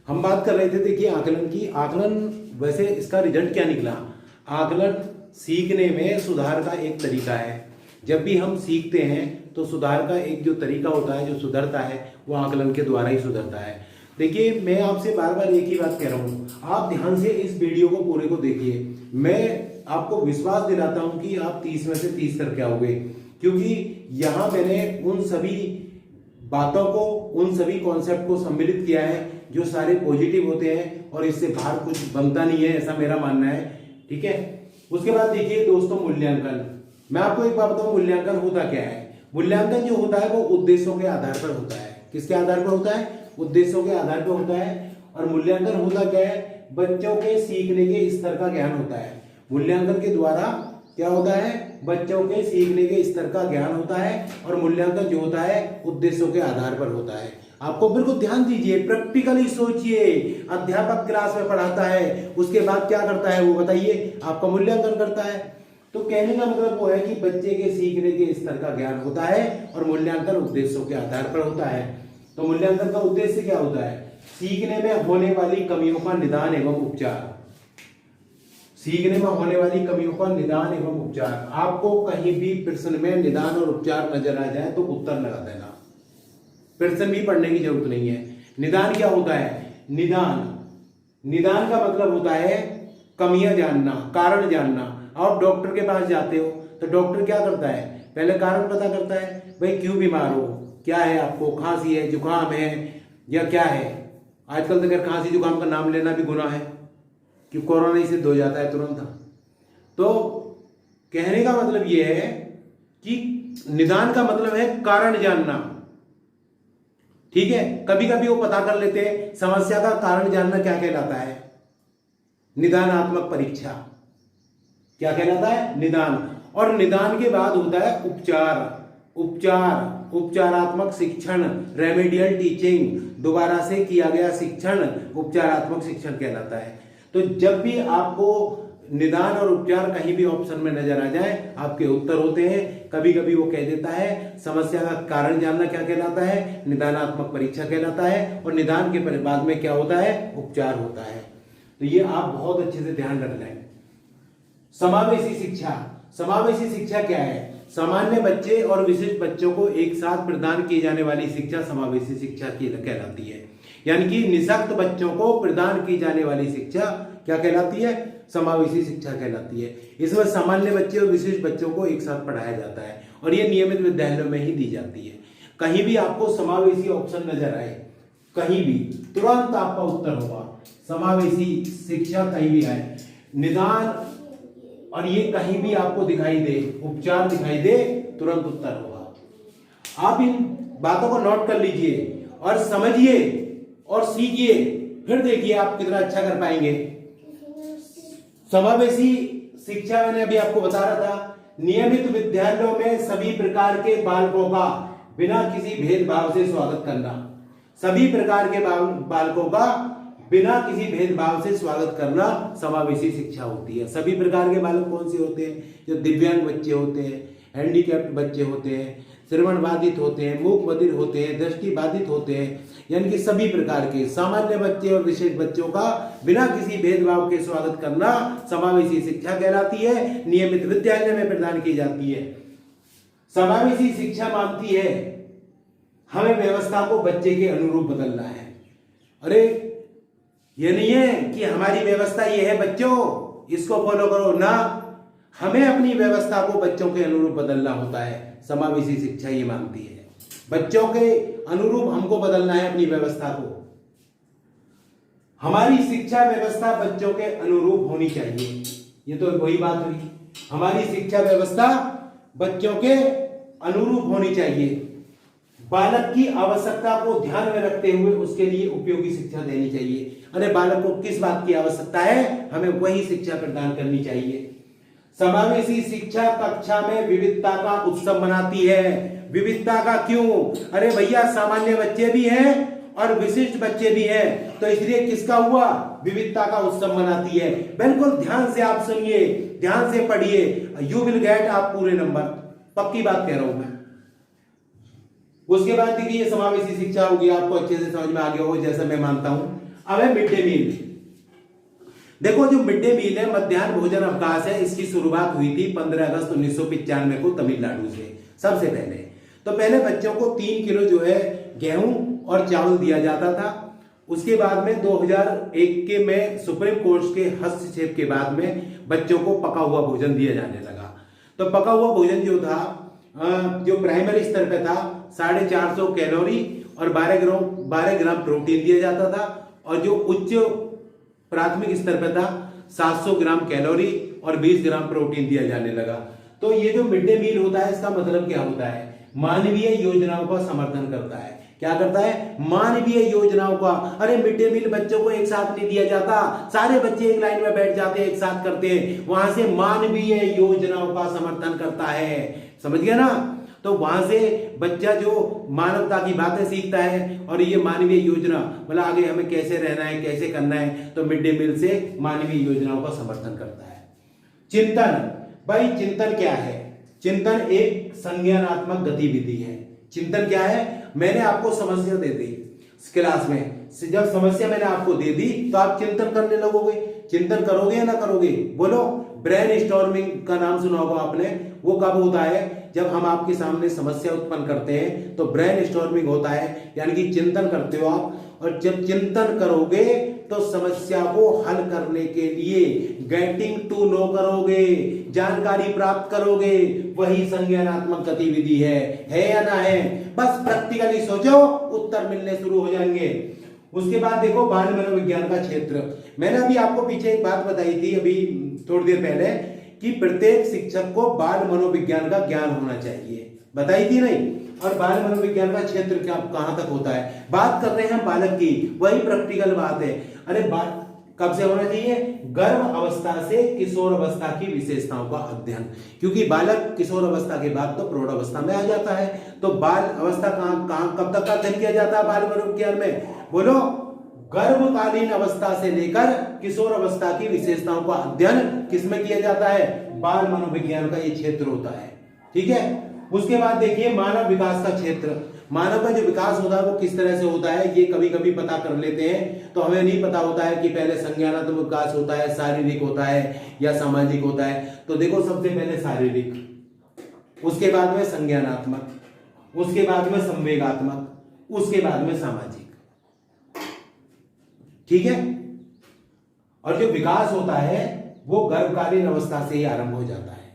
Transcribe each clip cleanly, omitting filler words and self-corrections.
हम बात कर रहे थे, देखिए आकलन की। आकलन वैसे इसका रिजल्ट क्या निकला? आकलन सीखने में सुधार का एक तरीका है। जब भी हम सीखते हैं तो सुधार का एक जो तरीका होता है, जो सुधरता है, वो आकलन के द्वारा ही सुधरता है। देखिए मैं आपसे बार बार एक ही बात कह रहा हूँ, आप ध्यान से इस वीडियो को पूरे को देखिए। मैं आपको विश्वास दिलाता हूँ कि आप 30 में से 30 करके आओगे, क्योंकि यहाँ मैंने उन सभी बातों को, उन सभी कॉन्सेप्ट को सम्मिलित किया है जो सारे पॉजिटिव होते हैं और इससे बाहर कुछ बनता नहीं है, ऐसा मेरा मानना है। ठीक है, उसके बाद देखिए दोस्तों, मूल्यांकन। मैं आपको एक बात बताऊं, मूल्यांकन होता क्या है? मूल्यांकन जो होता है वो उद्देश्यों के आधार पर होता है। किसके आधार पर होता है? उद्देश्यों के आधार पर होता है। और मूल्यांकन होता क्या है? बच्चों के सीखने के स्तर का ज्ञान होता है। मूल्यांकन के द्वारा क्या होता है? बच्चों के सीखने के स्तर का ज्ञान होता है। और मूल्यांकन जो होता है उद्देश्यों के आधार पर होता है। आपको बिल्कुल ध्यान दीजिए, प्रैक्टिकली सोचिए। अध्यापक क्लास में पढ़ाता है, उसके बाद क्या करता है वो बताइए? आपका मूल्यांकन करता है। तो कहने का मतलब वो है कि बच्चे के सीखने के स्तर का ज्ञान होता है और मूल्यांकन उद्देश्यों के आधार पर होता है। तो मूल्यांकन का उद्देश्य क्या होता है? सीखने में होने वाली कमियों का निदान एवं उपचार। सीखने में होने वाली कमियों का निदान एवं उपचार। आपको कहीं भी प्रश्न में निदान और उपचार नजर आ जाए तो उत्तर लगा देना, प्रश्न भी पढ़ने की जरूरत नहीं है। निदान क्या होता है? निदान का मतलब होता है कमियां जानना, कारण जानना। आप डॉक्टर के पास जाते हो तो डॉक्टर क्या करता है? पहले कारण पता करता है, भाई क्यों बीमार हो, क्या है आपको, खांसी है, जुकाम है या क्या है। आजकल तो अगर खांसी जुकाम का नाम लेना भी गुनाह है कि कोरोना ही सिद्ध हो जाता है तुरंत। तो कहने का मतलब यह है कि निदान का मतलब है कारण जानना। ठीक है, कभी कभी वो पता कर लेते हैं समस्या का कारण जानना क्या कहलाता है? निदानात्मक परीक्षा। क्या कहलाता है? निदान। और निदान के बाद होता है उपचारात्मक शिक्षण, रेमेडियल टीचिंग। दोबारा से किया गया शिक्षण उपचारात्मक शिक्षण कहलाता है। तो जब भी आपको निदान और उपचार कहीं भी ऑप्शन में नजर आ जाए, आपके उत्तर होते हैं। कभी कभी वो कह देता है समस्या का कारण जानना क्या कहलाता है? निदानात्मक परीक्षा कहलाता है। और निदान के बाद में क्या होता है? उपचार होता है। तो ये आप बहुत अच्छे से ध्यान रख लें। समावेशी शिक्षा। समावेशी शिक्षा क्या है? सामान्य बच्चे और विशिष्ट बच्चों को एक साथ प्रदान की जाने वाली शिक्षा समावेशी शिक्षा की कहलाती है। यानी कि निःशक्त बच्चों को प्रदान की जाने वाली शिक्षा क्या कहलाती है? समावेशी शिक्षा कहलाती है। इसमें सामान्य बच्चे और विशिष्ट बच्चों को एक साथ पढ़ाया जाता है और ये नियमित विद्यालयों में ही दी जाती है। कहीं भी आपको समावेशी ऑप्शन नजर आए, कहीं भी, तुरंत आपका उत्तर होगा। समावेशी शिक्षा कहीं भी आए, निदान और ये कहीं भी आपको दिखाई दे, उपचार दिखाई दे, तुरंत उत्तर होगा। आप इन बातों को नोट कर लीजिए और समझिए और सीखिए, फिर देखिए आप कितना अच्छा कर पाएंगे। समावेशी शिक्षा मैंने अभी आपको बता रहा था, नियमित विद्यालयों में सभी प्रकार के बालकों का बिना किसी भेदभाव से स्वागत करना। सभी प्रकार के बालकों का बिना किसी भेदभाव से स्वागत करना समावेशी शिक्षा होती है। सभी प्रकार के बालक कौन से होते हैं? जो दिव्यांग बच्चे होते हैं, हैंडीकैप्ड बच्चे होते हैं, श्रवण बाधित होते हैं, मूक बधिर होते हैं, दृष्टि बाधित होते हैं, यानी कि सभी प्रकार के सामान्य बच्चे और विशेष बच्चों का बिना किसी भेदभाव के स्वागत करना समावेशी शिक्षा कहलाती है। नियमित विद्यालय में प्रदान की जाती है। समावेशी शिक्षा मानती है हमें व्यवस्था को बच्चे के अनुरूप बदलना है। अरे ये नहीं है कि हमारी व्यवस्था ये है बच्चों इसको फॉलो करो, ना, हमें अपनी व्यवस्था को बच्चों के अनुरूप बदलना होता है। समावेशी शिक्षा ये मानती है बच्चों के अनुरूप हमको बदलना है अपनी व्यवस्था को। हमारी शिक्षा व्यवस्था बच्चों के अनुरूप होनी चाहिए। ये तो वही बात हुई, हमारी शिक्षा व्यवस्था बच्चों के अनुरूप होनी चाहिए। बालक की आवश्यकता को ध्यान में रखते हुए उसके लिए उपयोगी शिक्षा देनी चाहिए। अरे बालक को किस बात की आवश्यकता है, हमें वही शिक्षा प्रदान करनी चाहिए। समावेशी शिक्षा कक्षा में विविधता का उत्सव मनाती है। विविधता का क्यों? अरे भैया सामान्य बच्चे भी हैं और विशिष्ट बच्चे भी हैं, तो इसलिए किसका हुआ? विविधता का उत्सव मनाती है। बिल्कुल ध्यान से आप सुनिए, ध्यान से पढ़िए, यू विल गेट आप पूरे नंबर, पक्की बात कह रहा हूं मैं। उसके बाद देखिए समावेशी शिक्षा होगी, आपको अच्छे से समझ में आ गया होगा जैसा मैं मानता हूं। अब है मिड डे मील। देखो जो मिड डे मील है, मध्याह्न भोजन अवकाश है, इसकी शुरुआत हुई थी 15 अगस्त 1995 को तमिलनाडु से। सबसे पहले तो पहले बच्चों को 3 किलो जो है गेहूं और चावल दिया जाता था। उसके बाद में 2001 के में सुप्रीम कोर्ट के हस्तक्षेप के बाद में बच्चों को पका हुआ भोजन दिया जाने लगा। तो पका हुआ भोजन जो था, जो प्राइमरी स्तर पे था, 450 कैलोरी और 12 ग्राम प्रोटीन दिया जाता था, और जो उच्च प्राथमिक स्तर पे था 700 ग्राम कैलोरी और 20 ग्राम प्रोटीन दिया जाने लगा। तो ये जो मिड डे मील होता है, इसका मतलब क्या होता है? मानवीय योजनाओं का समर्थन करता है। क्या करता है? मानवीय योजनाओं का। अरे मिड डे मील बच्चों को एक साथ नहीं दिया जाता, सारे बच्चे एक लाइन में बैठ जाते हैं, एक साथ करते हैं, वहां से मानवीय योजनाओं का समर्थन करता है। समझ गया ना? तो वहां से बच्चा जो मानवता की बातें सीखता है, और ये मानवीय योजना मतलब आगे हमें कैसे रहना है, कैसे करना है, तो मिड डे मील से मानवीय योजनाओं का समर्थन करता है। चिंतन, भाई चिंतन क्या है? चिंतन एक संज्ञानात्मक गतिविधि है। चिंतन क्या है? मैंने आपको समस्या दे दी क्लास में, जब समस्या मैंने आपको दे दी तो आप चिंतन करने लगोगे। चिंतन करोगे या ना करोगे? बोलो। ब्रेन स्टॉर्मिंग का नाम सुना होगा आपने। वो कब होता है? जब हम आपके सामने समस्या उत्पन्न करते हैं तो ब्रेन स्टॉर्मिंग होता है, यानी कि चिंतन करते हो आप। और जब चिंतन करोगे तो समस्या को हल करने के लिए गेटिंग टू नो करोगे, जानकारी प्राप्त करोगे, वही संज्ञानात्मक गतिविधि है या ना है? बस प्रैक्टिकली सोचो, उत्तर मिलने शुरू हो जाएंगे। उसके बाद देखो बाल मनोविज्ञान का क्षेत्र। मैंने अभी आपको पीछे एक बात बताई थी अभी थोड़ी देर पहले, कि प्रत्येक शिक्षक को बाल मनोविज्ञान का ज्ञान होना चाहिए, बताई थी नहीं? और बाल मनोविज्ञान का क्षेत्र क्या कहां तक होता है? बात कर रहे हैं बालक की, वही प्रैक्टिकल बात है। अरे बात कब से होना चाहिए? गर्भ अवस्था से किशोर अवस्था की विशेषताओं का अध्ययन, क्योंकि बालक किशोर अवस्था के बाद तो प्रौढ़ अवस्था में आ जाता है। तो बाल अवस्था कहां कब तक का अध्ययन किया जाता है बाल मनोविज्ञान में? बोलो। गर्भकालीन अवस्था से लेकर किशोर अवस्था की विशेषताओं का अध्ययन किसमें किया जाता है? बाल मनोविज्ञान का ये क्षेत्र होता है। ठीक है। उसके बाद देखिए मानव विकास का क्षेत्र। मानव का जो विकास होता है वो किस तरह से होता है, ये कभी कभी पता कर लेते हैं, तो हमें नहीं पता होता है कि पहले संज्ञानात्मक विकास होता है, शारीरिक होता है या सामाजिक होता है। तो देखो सबसे पहले शारीरिक, उसके बाद में संज्ञानात्मक, उसके बाद में संवेगात्मक, उसके बाद में सामाजिक। ठीक है। और जो विकास होता है वो गर्भकालीन अवस्था से ही आरंभ हो जाता है।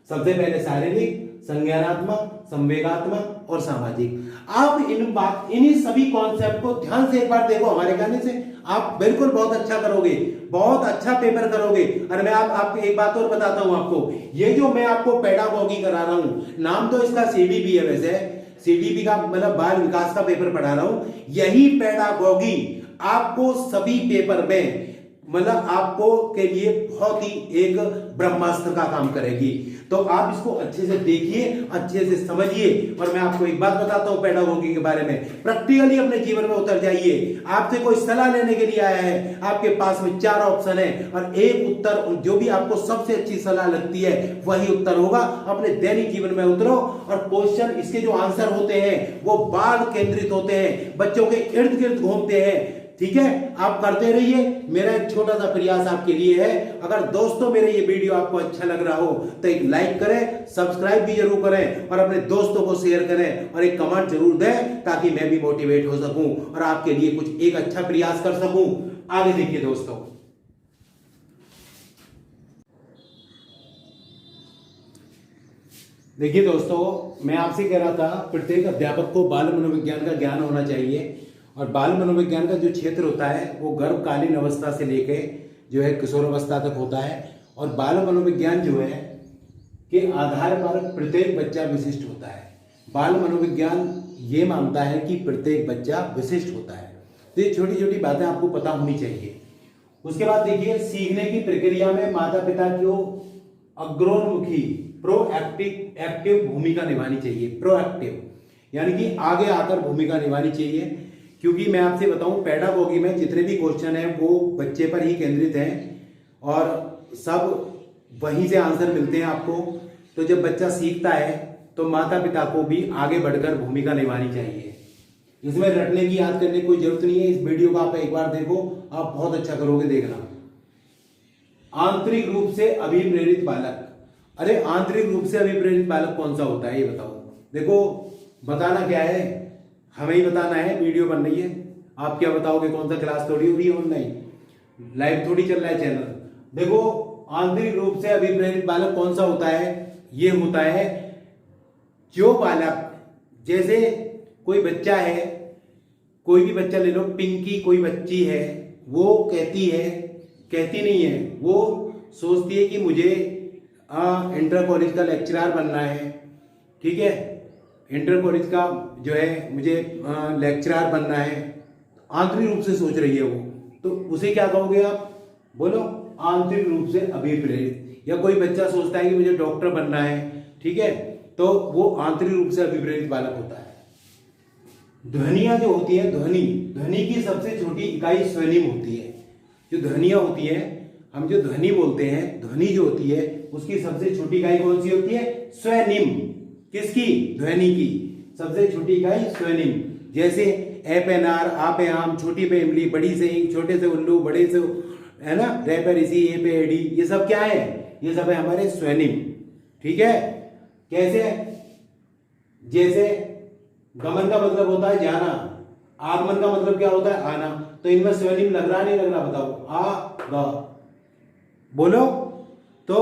सबसे पहले शारीरिक, संज्ञानात्मक, संवेगात्मक और सामाजिक। आप इन्हीं सभी कॉन्सेप्ट को ध्यान से एक बार देखो, हमारे कहने से आप बिल्कुल बहुत अच्छा करोगे, बहुत अच्छा पेपर करोगे। और मैं आपको एक बात और बताता हूं आपको, ये जो मैं आपको पेडागॉजी करा रहा हूं, नाम तो इसका सीडीपी है, वैसे सीडीपी का मतलब बाल विकास का पेपर पढ़ा रहा हूं, यही पेडागॉजी आपको सभी पेपर में मतलब आपको के लिए बहुत ही एक ब्रह्मास्त्र का काम करेगी। तो आप इसको अच्छे से देखिए, अच्छे से समझिए। और मैं आपको एक बात बताता हूं पेडागॉजी के बारे में, प्रैक्टिकली अपने जीवन में उतर जाइए। आपसे कोई सलाह लेने के लिए आया है, आपके पास में 4 ऑप्शन है और एक उत्तर, जो भी आपको सबसे अच्छी सलाह लगती है वही उत्तर होगा। अपने दैनिक जीवन में उतरो और क्वेश्चन, इसके जो आंसर होते हैं वो बाल केंद्रित होते हैं, बच्चों के इर्द गिर्द घूमते हैं। ठीक है। आप करते रहिए। मेरा एक छोटा सा प्रयास आपके लिए है, अगर दोस्तों मेरे ये वीडियो आपको अच्छा लग रहा हो तो एक लाइक करें, सब्सक्राइब भी जरूर करें और अपने दोस्तों को शेयर करें और एक कमेंट जरूर दें, ताकि मैं भी मोटिवेट हो सकूं और आपके लिए कुछ एक अच्छा प्रयास कर सकूं। आगे देखिए दोस्तों, देखिए दोस्तों, मैं आपसे कह रहा था प्रत्येक अध्यापक को बाल मनोविज्ञान का ज्ञान होना चाहिए। और बाल मनोविज्ञान का जो क्षेत्र होता है वो गर्भकालीन अवस्था से लेके जो है किशोर अवस्था तक होता है। और बाल मनोविज्ञान जो है के आधार पर प्रत्येक बच्चा विशिष्ट होता है। बाल मनोविज्ञान ये मानता है कि प्रत्येक बच्चा विशिष्ट होता है। तो ये छोटी छोटी बातें आपको पता होनी चाहिए। उसके बाद देखिए, सीखने की प्रक्रिया में माता पिता को अग्रोन्मुखी एक्टिव भूमिका निभानी चाहिए। प्रोएक्टिव यानी कि आगे आकर भूमिका निभानी चाहिए, क्योंकि मैं आपसे बताऊं पेडागॉजी में जितने भी क्वेश्चन हैं वो बच्चे पर ही केंद्रित हैं और सब वहीं से आंसर मिलते हैं आपको। तो जब बच्चा सीखता है तो माता पिता को भी आगे बढ़कर भूमिका निभानी चाहिए। इसमें रटने की, याद करने की कोई जरूरत नहीं है। इस वीडियो को आप एक बार देखो, आप बहुत अच्छा करोगे। देखना, आंतरिक रूप से अभिप्रेरित बालक। अरे आंतरिक रूप से अभिप्रेरित बालक कौन सा होता है ये बताओ। देखो बताना क्या है, हमें ही बताना है, वीडियो बन रही है। आप क्या बताओगे, कौन सा क्लास थोड़ी हो रही है ऑनलाइन, लाइव थोड़ी चल रहा है चैनल। देखो आंतरिक रूप से अभिप्रेरित बालक कौन सा होता है, ये होता है जो बालक, जैसे कोई बच्चा है, कोई भी बच्चा ले लो, पिंकी कोई बच्ची है, वो कहती नहीं है, वो सोचती है कि मुझे इंटर कॉलेज का लेक्चरर बनना है, ठीक है, इंटर कॉलेज का जो है मुझे लेक्चरर बनना है, आंतरिक रूप से सोच रही है वो, तो उसे क्या कहोगे आप, बोलो आंतरिक रूप से अभिप्रेरित। या कोई बच्चा सोचता है कि मुझे डॉक्टर बनना है, ठीक है, तो वो आंतरिक रूप से अभिप्रेरित बालक होता है। ध्वनियां जो होती है, ध्वनि की सबसे छोटी इकाई स्वनिम होती है। जो ध्वनियां होती है, हम जो ध्वनि बोलते हैं, ध्वनि जो होती है उसकी सबसे छोटी इकाई कौन सी होती है, स्वनिम। किसकी, ध्वनि की सबसे छोटी इकाई स्वनिम। जैसे ए पे नार, आ पे आम, छोटी पे इमली, बड़ी से ईंट, छोटे से उल्लू, बड़े से, है ना, रे पे ऋषि, ए पे एडी, ये सब क्या है, ये सब है हमारे स्वनिम, ठीक है। कैसे, जैसे गमन का मतलब होता है जाना, आगमन का मतलब क्या होता है, आना, तो इनमें स्वनिम लग रहा नहीं लग रहा, बताओ, आ ग, बोलो। तो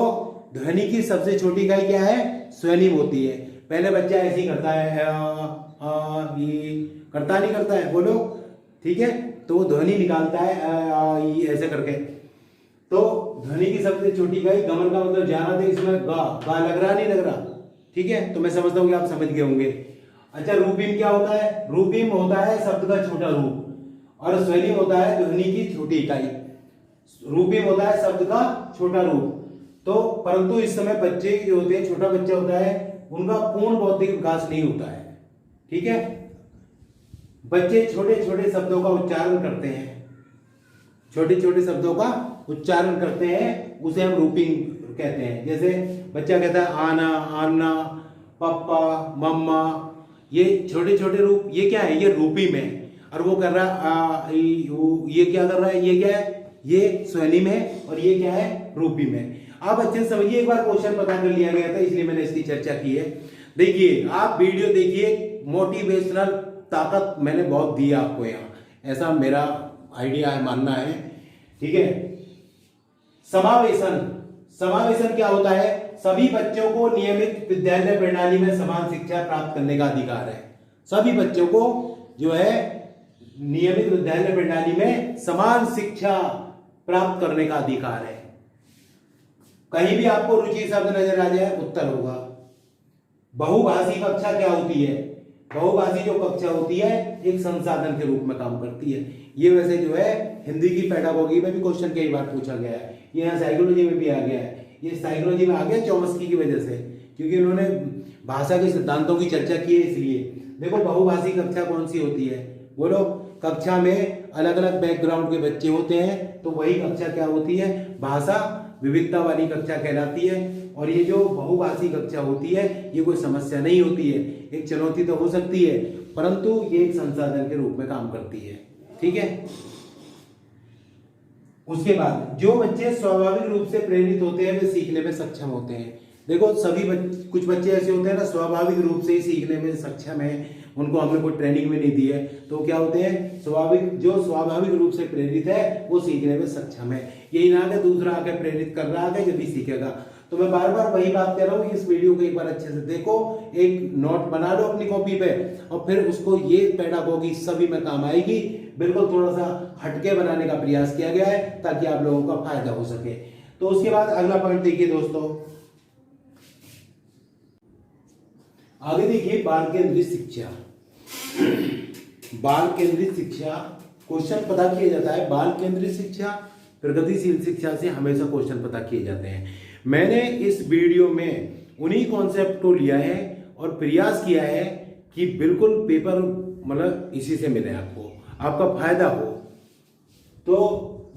ध्वनि की सबसे छोटी इकाई क्या है, स्वनिम होती है। पहले बच्चा ऐसे ही करता है, करता नहीं करता है, बोलो, ठीक है, तो वो ध्वनि निकालता है ऐसे करके। तो ध्वनि की सबसे छोटी इकाई, गमन का मतलब जाना, तो इसमें गा लग रहा नहीं लग रहा, ठीक है, तो मैं समझता हूँ कि आप समझ गए होंगे। अच्छा, रूपिम क्या होता है, रूपिम होता है शब्द का छोटा रूप, और स्वनिम होता है ध्वनि की छोटी इकाई। रूपिम होता है शब्द का छोटा रूप। तो परंतु इस समय बच्चे जो होते हैं, छोटा बच्चा होता है, उनका पूर्ण बौद्धिक विकास नहीं होता है, ठीक है। बच्चे छोटे छोटे शब्दों का उच्चारण करते हैं, छोटे छोटे शब्दों का उच्चारण करते हैं, उसे हम रूपिंग कहते हैं। जैसे बच्चा कहता है आना, आना, पप्पा, मम्मा, ये छोटे छोटे रूप, ये क्या है, ये रूपिम है। और वो कर रहा ये क्या कर रहा है, ये क्या है, ये स्वनिम है, और ये क्या है, रूपिम है। आप अच्छे से समझिए, एक बार क्वेश्चन पता कर लिया गया था, इसलिए मैंने इसकी चर्चा की है। देखिए, आप वीडियो देखिए, मोटिवेशनल ताकत मैंने बहुत दी है आपको यहाँ, ऐसा मेरा आइडिया है, मानना है, ठीक है। समावेशन, समावेशन क्या होता है, सभी बच्चों को नियमित विद्यालय प्रणाली में समान शिक्षा प्राप्त करने का अधिकार है। सभी बच्चों को जो है नियमित विद्यालय प्रणाली में समान शिक्षा प्राप्त करने का अधिकार है। कहीं भी आपको रुचि शब्द नजर आ जाए, उत्तर होगा। बहुभाषी कक्षा क्या होती है, बहुभाषी जो कक्षा होती है एक संसाधन के रूप में काम करती है। ये वैसे जो है हिंदी की पेडागोगी में भी क्वेश्चन कई बार पूछा गया है, ये यहाँ साइकोलॉजी में भी आ गया है। ये साइकोलॉजी में आ गया चॉम्स्की की वजह से, क्योंकि उन्होंने भाषा के सिद्धांतों की चर्चा की है, इसलिए। देखो बहुभाषी कक्षा कौन सी होती है, बोलो। कक्षा में अलग अलग बैकग्राउंड के बच्चे होते हैं, तो वही कक्षा क्या होती है, भाषा विविधता वाली कक्षा कहलाती है। और ये जो बहुभाषी कक्षा होती है, ये कोई समस्या नहीं होती है, एक चुनौती तो हो सकती है, परंतु ये एक संसाधन के रूप में काम करती है, ठीक है। उसके बाद जो बच्चे स्वाभाविक रूप से प्रेरित होते हैं, वे सीखने में सक्षम होते हैं। देखो सभी कुछ बच्चे ऐसे होते हैं ना, स्वाभाविक रूप से ही सीखने में सक्षम है, उनको हमने कोई ट्रेनिंग में नहीं दी है, तो क्या होते हैं, जो स्वाभाविक रूप से प्रेरित है वो सीखने में सक्षम है। यही ना कि दूसरा आके प्रेरित कर रहा है जब भी सीखेगा। तो मैं बार बार वही बात कर रहा हूँ, इस वीडियो को एक बार अच्छे से देखो, एक नोट बना लो अपनी कॉपी पे, और फिर उसको, ये पेडागोगी सभी में काम आएगी। बिल्कुल थोड़ा सा हटके बनाने का प्रयास किया गया है ताकि आप लोगों का फायदा हो सके। तो उसके बाद अगला पॉइंट देखिए दोस्तों, आगे देखिए बाल केंद्रित शिक्षा। बाल केंद्रित शिक्षा क्वेश्चन पता किया जाता है, बाल केंद्रित शिक्षा, प्रगतिशील शिक्षा से हमेशा क्वेश्चन पता किए जाते हैं। मैंने इस वीडियो में उन्हीं कॉन्सेप्ट को लिया है और प्रयास किया है कि बिल्कुल पेपर मतलब इसी से मिले आपको, आपका फायदा हो। तो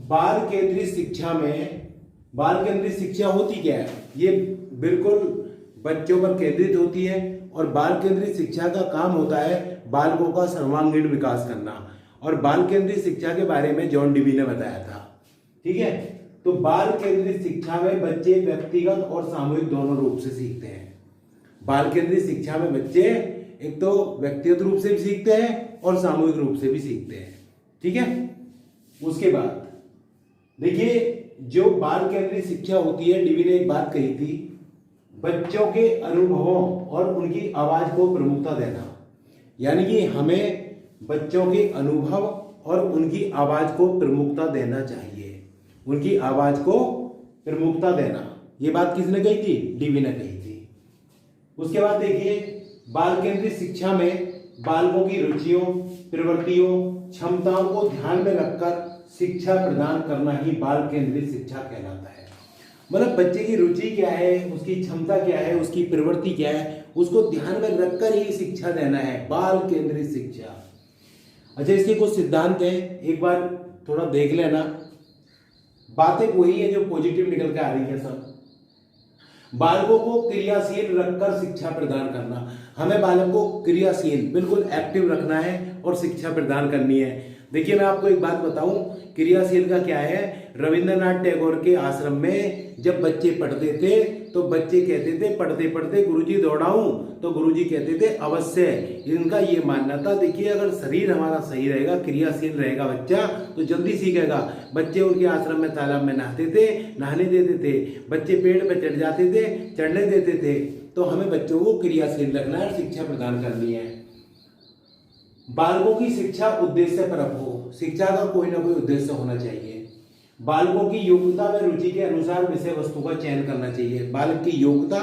बाल केंद्रित शिक्षा में, बाल केंद्रित शिक्षा होती क्या है, ये बिल्कुल बच्चों पर केंद्रित होती है, और बाल केंद्रित शिक्षा का काम होता है बालकों का सर्वांगीण विकास करना। और बाल केंद्रित शिक्षा के बारे में जॉन डीवी ने बताया था। ठीक है, तो बाल केंद्रित शिक्षा में बच्चे व्यक्तिगत और सामूहिक दोनों रूप से सीखते हैं। बाल केंद्रित शिक्षा में बच्चे एक तो व्यक्तिगत रूप से भी सीखते हैं और सामूहिक रूप से भी सीखते हैं। ठीक है, उसके बाद देखिए, जो बाल केंद्रित शिक्षा होती है, डीवी ने एक बात कही थी, बच्चों के अनुभवों और उनकी आवाज को प्रमुखता देना। यानी कि हमें बच्चों के अनुभव और उनकी आवाज को प्रमुखता देना चाहिए। उनकी आवाज को प्रमुखता देना, ये बात किसने कही थी? डीवी ने कही थी। उसके बाद देखिए, बाल केंद्रित शिक्षा में बालकों की रुचियों, प्रवृत्तियों, क्षमताओं को ध्यान में रखकर शिक्षा प्रदान करना ही बाल केंद्रित शिक्षा कहलाता है। मतलब बच्चे की रुचि क्या है, उसकी क्षमता क्या है, उसकी प्रवृत्ति क्या है, उसको ध्यान में रखकर ही शिक्षा देना है, बाल केंद्रित शिक्षा। अच्छा, इसके कुछ सिद्धांत हैं, एक बार थोड़ा देख लेना। बातें वही है जो पॉजिटिव निकल के आ रही है सब। बालकों को क्रियाशील रखकर शिक्षा प्रदान करना, हमें बालक को क्रियाशील, बिल्कुल एक्टिव रखना है और शिक्षा प्रदान करनी है। देखिए, मैं आपको एक बात बताऊं, क्रियाशील का क्या है। रविंद्रनाथ टैगोर के आश्रम में जब बच्चे पढ़ते थे तो बच्चे कहते थे पढ़ते पढ़ते गुरुजी दौड़ाऊं, तो गुरुजी कहते थे अवश्य। इनका ये मानना था, देखिए अगर शरीर हमारा सही रहेगा, क्रियाशील रहेगा बच्चा, तो जल्दी सीखेगा। बच्चे उनके आश्रम में तालाब में नहाते थे, नहाने देते थे, बच्चे पेड़ पर चढ़ जाते थे, चढ़ने देते थे। तो हमें बच्चों को क्रियाशील रखना है, शिक्षा प्रदान करनी है। बालकों की शिक्षा उद्देश्य परक हो, शिक्षा का कोई ना कोई उद्देश्य होना चाहिए। बालकों की योग्यता व रुचि के अनुसार विषय वस्तु का चयन करना चाहिए। बालक की योग्यता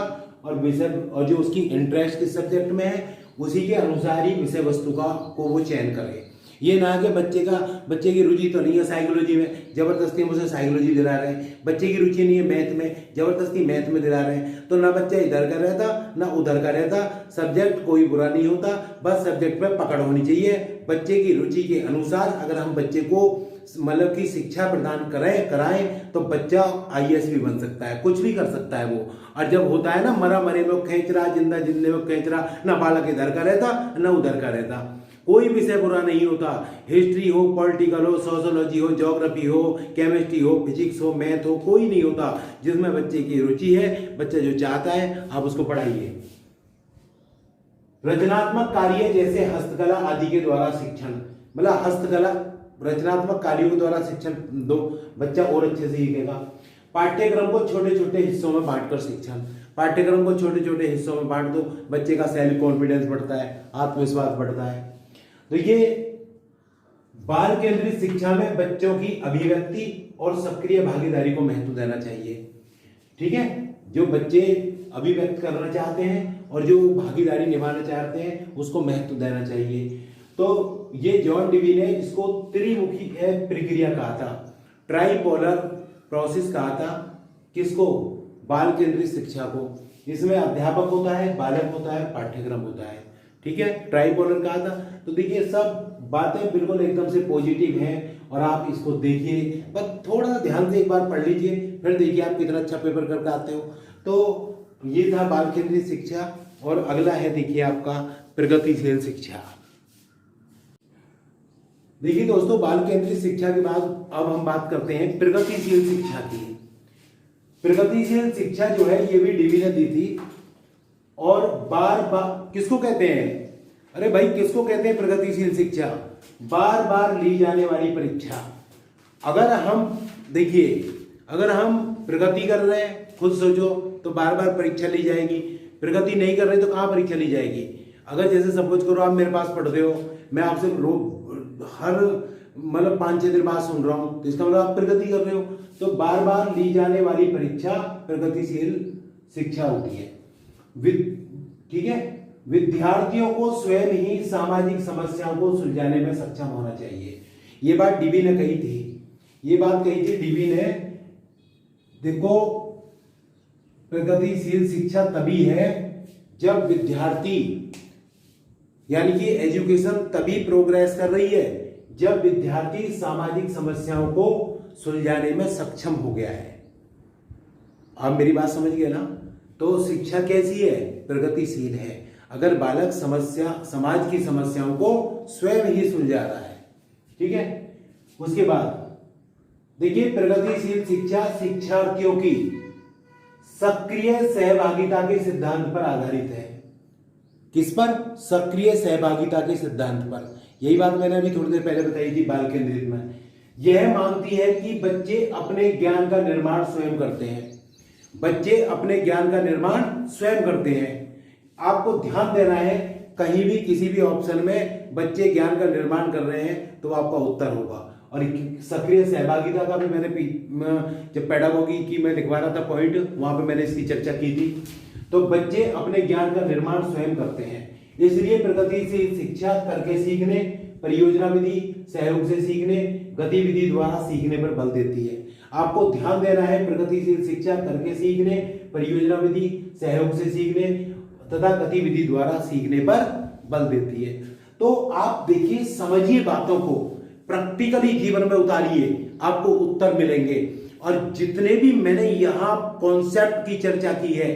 और विषय, और जो उसकी इंटरेस्ट किस सब्जेक्ट में है, उसी के अनुसार ही विषय वस्तु का को वो चयन करे। ये ना कि बच्चे की रुचि तो नहीं है साइकोलॉजी में, जबरदस्ती हम उसे साइकोलॉजी दिला रहे हैं। बच्चे की रुचि नहीं है मैथ में, जबरदस्ती मैथ में दिला रहे हैं। तो ना बच्चा इधर का रहता ना उधर का रहता। सब्जेक्ट कोई बुरा नहीं होता, बस सब्जेक्ट पे पकड़ होनी चाहिए। बच्चे की रुचि के अनुसार अगर हम बच्चे को मतलब की शिक्षा प्रदान कराएं तो बच्चा आईएएस भी बन सकता है, कुछ भी कर सकता है वो। और जब होता है ना मरा मरे में खींच रहा, जिंदा जिंदे में खींच रहा, ना बालक इधर का रहता ना उधर का रहता। कोई विषय बुरा नहीं होता, हिस्ट्री हो, पॉलिटिकल हो, सोशियोलॉजी हो, ज्योग्राफी हो, केमिस्ट्री हो, फिजिक्स हो, मैथ हो, कोई नहीं होता। जिसमें बच्चे की रुचि है, बच्चा जो चाहता है, आप उसको पढ़ाइए। रचनात्मक कार्य जैसे हस्तकला आदि के द्वारा शिक्षण, मतलब हस्तकला रचनात्मक कार्यों के द्वारा शिक्षण दो, बच्चा और अच्छे से सीखेगा। पाठ्यक्रम को छोटे छोटे हिस्सों में बांटकर शिक्षण, पाठ्यक्रम को छोटे छोटे हिस्सों में बांट दो, बच्चे का सेल्फ कॉन्फिडेंस बढ़ता है, आत्मविश्वास बढ़ता है। तो ये बाल केंद्रित शिक्षा में बच्चों की अभिव्यक्ति और सक्रिय भागीदारी को महत्व देना चाहिए। ठीक है, जो बच्चे अभिव्यक्त करना चाहते हैं और जो भागीदारी निभाना चाहते हैं उसको महत्व देना चाहिए। तो ये जॉन डीवी ने इसको त्रिमुखी प्रक्रिया कहा था, ट्राइपोलर प्रोसेस कहा था। किसको? बाल केंद्रित शिक्षा को। इसमें अध्यापक होता है, बालक होता है, पाठ्यक्रम होता है। ठीक है, ट्राइपोलर कहा था। तो देखिए सब बातें बिल्कुल एकदम से पॉजिटिव हैं और आप इसको देखिए, बस थोड़ा ध्यान से एक बार पढ़ लीजिए, फिर देखिए आप कितना अच्छा पेपर करके आते हो। तो ये था बाल केंद्रित शिक्षा। और अगला है देखिए आपका प्रगतिशील शिक्षा। देखिए दोस्तों, बाल केंद्रित शिक्षा के बाद अब हम बात करते हैं प्रगतिशील शिक्षा की। प्रगतिशील शिक्षा जो है ये भी डीवी ने दी थी। और बार बार किसको कहते हैं? अरे भाई किसको कहते हैं प्रगतिशील शिक्षा? बार बार ली जाने वाली परीक्षा। अगर हम देखिए, अगर हम प्रगति कर रहे हैं, खुद सोचो, तो बार बार परीक्षा ली जाएगी। प्रगति नहीं कर रहे तो कहाँ परीक्षा ली जाएगी? अगर जैसे सपोज करो आप मेरे पास पढ़ते हो, मैं आपसे हर मतलब 5-6 दिन बाद सुन रहा हूं, तो इसका मतलब आप प्रगति कर रहे हो। तो बार बार ली जाने वाली परीक्षा प्रगतिशील शिक्षा होती है। ठीक है, विद्यार्थियों को स्वयं ही सामाजिक समस्याओं को सुलझाने में सक्षम होना चाहिए। ये बात डीवी ने कही थी, ये बात कही थी डीवी ने। देखो, प्रगतिशील शिक्षा तभी है जब विद्यार्थी, यानी कि एजुकेशन तभी प्रोग्रेस कर रही है जब विद्यार्थी सामाजिक समस्याओं को सुलझाने में सक्षम हो गया है। आप मेरी बात समझ गए ना? तो शिक्षा कैसी है? प्रगतिशील है। अगर बालक समाज की समस्याओं को स्वयं ही सुलझा रहा है। ठीक है, उसके बाद देखिए, प्रगतिशील शिक्षा शिक्षार्थियों की सक्रिय सहभागिता के सिद्धांत पर आधारित है। किस पर? सक्रिय सहभागिता के सिद्धांत पर। यही बात मैंने अभी थोड़ी देर पहले बताई थी बाल केंद्रित में। यह मानती है कि बच्चे अपने ज्ञान का निर्माण स्वयं करते हैं। बच्चे अपने ज्ञान का निर्माण स्वयं करते हैं। आपको ध्यान देना है, कहीं भी किसी भी ऑप्शन में बच्चे ज्ञान का निर्माण कर रहे हैं तो आपका उत्तर होगा। और सक्रिय सहभागिता का भी मैंने जब पेडागोगी की मैं लिखवा रहा था पॉइंट, वहां पे मैंने इसकी चर्चा की थी। तो बच्चे अपने ज्ञान का निर्माण स्वयं करते हैं, इसलिए प्रगतिशील शिक्षा करके सीखने, परियोजना विधि, सहयोग से सीखने, गतिविधि द्वारा सीखने पर बल देती है। आपको ध्यान देना है, प्रगतिशील शिक्षा करके सीखने, परियोजना विधि, सहयोग से सीखने तथा गतिविधि द्वारा सीखने पर बल देती है। तो आप देखिए, समझिए बातों को, प्रैक्टिकली जीवन में उतारिए, आपको उत्तर मिलेंगे। और जितने भी मैंने यहाँ कॉन्सेप्ट की चर्चा की है,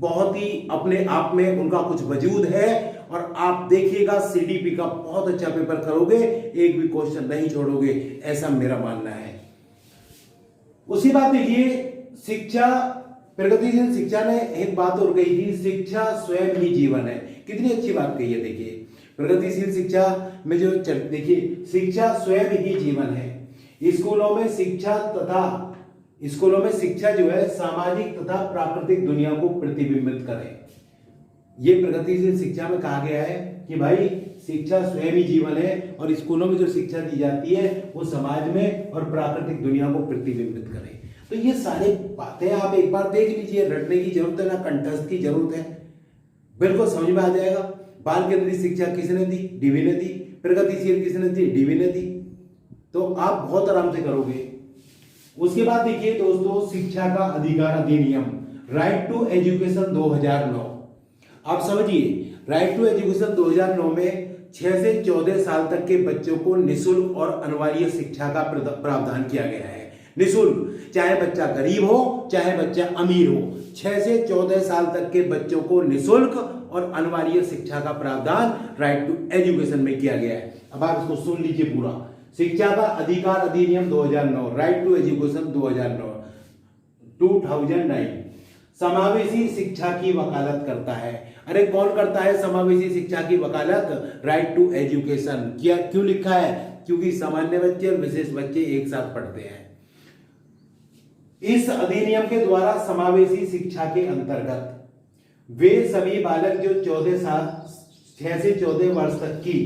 बहुत ही अपने आप में उनका कुछ वजूद है। और आप देखिएगा, सीडीपी का बहुत अच्छा पेपर करोगे, एक भी क्वेश्चन नहीं छोड़ोगे, ऐसा मेरा मानना है। उसी बात देखिए, शिक्षा, प्रगतिशील शिक्षा ने एक बात और कही थी, शिक्षा स्वयं ही जीवन है। कितनी अच्छी बात कही है। देखिए, प्रगतिशील शिक्षा में जो देखिए, शिक्षा स्वयं ही जीवन है। स्कूलों में शिक्षा जो है सामाजिक तथा प्राकृतिक दुनिया को प्रतिबिंबित करे। ये प्रगतिशील शिक्षा में कहा गया है कि भाई शिक्षा स्वयं ही जीवन है, और स्कूलों में जो शिक्षा दी जाती है वो समाज में और प्राकृतिक दुनिया को प्रतिबिंबित करे। तो ये सारी बातें आप एक बार देख लीजिए, रटने की जरूरत है ना, कंठस्थ की जरूरत है, बिल्कुल समझ में आ जाएगा। बाल केंद्रित शिक्षा किसने दी? डीवी ने दी। प्रगतिशील किसने दी? डीवी ने दी। तो आप बहुत आराम से करोगे। उसके बाद देखिए दोस्तों, शिक्षा का अधिकार अधिनियम, राइट टू एजुकेशन 2009। आप समझिए, राइट टू एजुकेशन 2009 में 6 से 14 साल तक के बच्चों को निःशुल्क और अनिवार्य शिक्षा का प्रावधान किया गया है। निःशुल्क, चाहे बच्चा गरीब हो चाहे बच्चा अमीर हो, 6 से 14 साल तक के बच्चों को निःशुल्क और अनिवार्य शिक्षा का प्रावधान राइट टू एजुकेशन में किया गया है। अब आप इसको सुन लीजिए पूरा। शिक्षा का अधिकार अधिनियम 2009, राइट टू एजुकेशन 2009 समावेशी शिक्षा की वकालत करता है। अरे कौन करता है समावेशी शिक्षा की वकालत? Right to education. क्यों लिखा है? क्योंकि सामान्य बच्चे और विशेष बच्चे एक साथ पढ़ते हैं। इस अधिनियम के द्वारा समावेशी शिक्षा के अंतर्गत वे सभी बालक जो 6 से 14 वर्ष तक की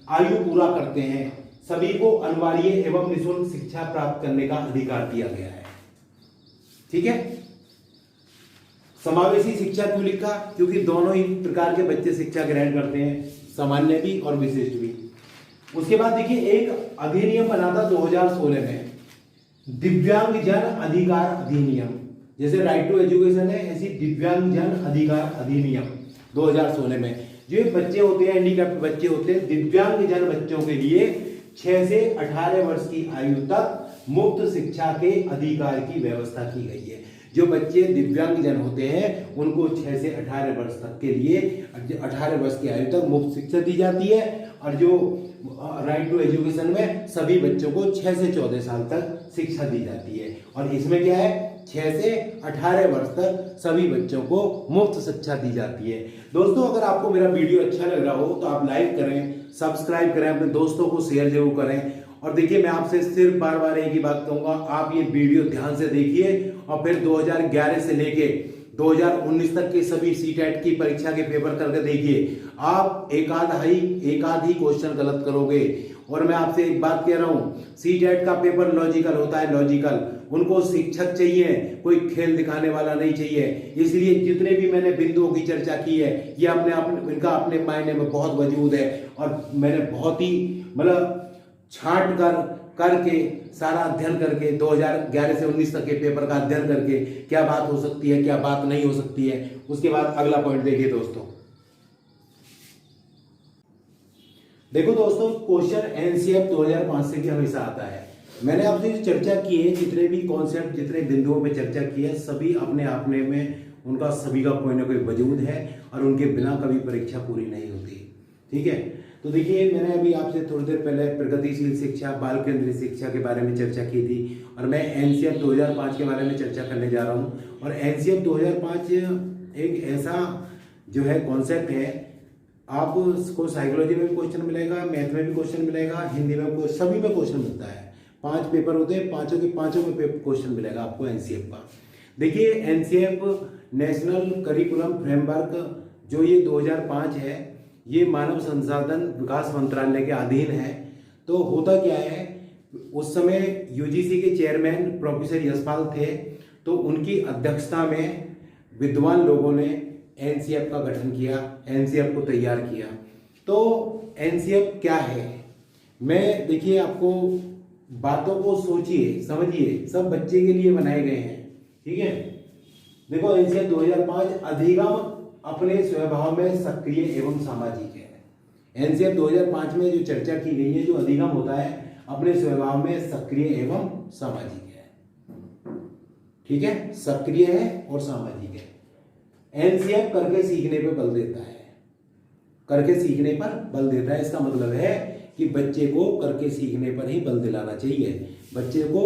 आयु पूरा करते हैं, सभी को अनिवार्य एवं निःशुल्क शिक्षा प्राप्त करने का अधिकार दिया गया है। ठीक है, समावेशी शिक्षा क्यों लिखा? क्योंकि दोनों ही प्रकार के बच्चे शिक्षा ग्रहण करते हैं, सामान्य भी और विशिष्ट भी। उसके बाद देखिए, एक अधिनियम बना था 2016 में, दिव्यांग जन अधिकार अधिनियम। जैसे राइट टू एजुकेशन है, ऐसी दिव्यांग जन अधिकार अधिनियम 2016 में। जो बच्चे होते हैं, हैंडीकैप्ड बच्चे होते हैं, दिव्यांग जन बच्चों के लिए 6 से 18 वर्ष की आयु तक मुफ्त शिक्षा के अधिकार की व्यवस्था की गई है। जो बच्चे दिव्यांग जन होते हैं उनको 6 से 18 वर्ष तक के लिए 18 वर्ष की आयु तक मुफ्त शिक्षा दी जाती है। और जो राइट टू एजुकेशन में सभी बच्चों को 6 से 14 साल तक शिक्षा दी जाती है। और इसमें क्या है, 6 से 18 वर्ष तक सभी बच्चों को मुफ्त शिक्षा दी जाती है। दोस्तों, अगर आपको मेरा वीडियो अच्छा लग रहा हो तो आप लाइक करें, सब्सक्राइब करें, अपने दोस्तों को शेयर जरूर करें। और देखिए, मैं आपसे सिर्फ बार बार एक ही बात कहूंगा, आप ये वीडियो ध्यान से देखिए और फिर 2011 से लेके 2019 तक के सभी सीटेट की परीक्षा के पेपर करके देखिए। आप एक आध ही क्वेश्चन गलत करोगे। और मैं आपसे एक बात कह रहा हूं, सीटेट का पेपर लॉजिकल होता है, लॉजिकल। उनको शिक्षक चाहिए, कोई खेल दिखाने वाला नहीं चाहिए। इसलिए जितने भी मैंने बिंदुओं की चर्चा की है, ये इनका अपने मायने में बहुत वजूद है। और मैंने बहुत ही छांट करके सारा अध्ययन करके 2011 से 19 तक के पेपर का अध्ययन करके क्या बात हो सकती है, क्या बात नहीं हो सकती है। उसके बाद अगला पॉइंट देखिए दोस्तों। देखो दोस्तों, क्वेश्चन एनसीएफ 2005 से भी हमेशा आता है। मैंने आपसे जो चर्चा की है, जितने भी कॉन्सेप्ट, जितने बिंदुओं पे चर्चा की है, सभी अपने में उनका सभी का कोई ना कोई वजूद है और उनके बिना कभी परीक्षा पूरी नहीं होती। ठीक है, तो देखिए मैंने अभी आपसे थोड़ी देर पहले प्रगतिशील शिक्षा, बाल केंद्रित शिक्षा के बारे में चर्चा की थी और मैं एनसीएफ 2005 के बारे में चर्चा करने जा रहा हूँ। और एनसीएफ 2005 एक ऐसा जो है कॉन्सेप्ट है, आपको साइकोलॉजी में भी क्वेश्चन मिलेगा, मैथ में भी क्वेश्चन मिलेगा, हिंदी में सभी में क्वेश्चन मिलता है। 5 पेपर होते हैं, पांचों में क्वेश्चन मिलेगा आपको एनसीएफ का। देखिए एनसीएफ नेशनल करिकुलम फ्रेमवर्क जो ये 2005 है, ये मानव संसाधन विकास मंत्रालय के अधीन है। तो होता क्या है, उस समय यूजीसी के चेयरमैन प्रोफेसर यशपाल थे, तो उनकी अध्यक्षता में विद्वान लोगों ने एनसीएफ का गठन किया, एनसीएफ को तैयार किया। तो एनसीएफ क्या है, मैं देखिए आपको बातों को सोचिए समझिए, सब बच्चे के लिए बनाए गए हैं। ठीक है, देखो एनसीएफ 2005 अधिगम अपने स्वभाव में सक्रिय एवं सामाजिक है। एनसीएफ 2005 में जो चर्चा की गई है, जो अधिगम होता है अपने स्वभाव में सक्रिय एवं सामाजिक है। ठीक है, सक्रिय है और सामाजिक है। एनसीएफ करके सीखने पर बल देता है, करके सीखने पर बल देता है। इसका मतलब है कि बच्चे को करके सीखने पर ही बल दिलाना चाहिए। बच्चे को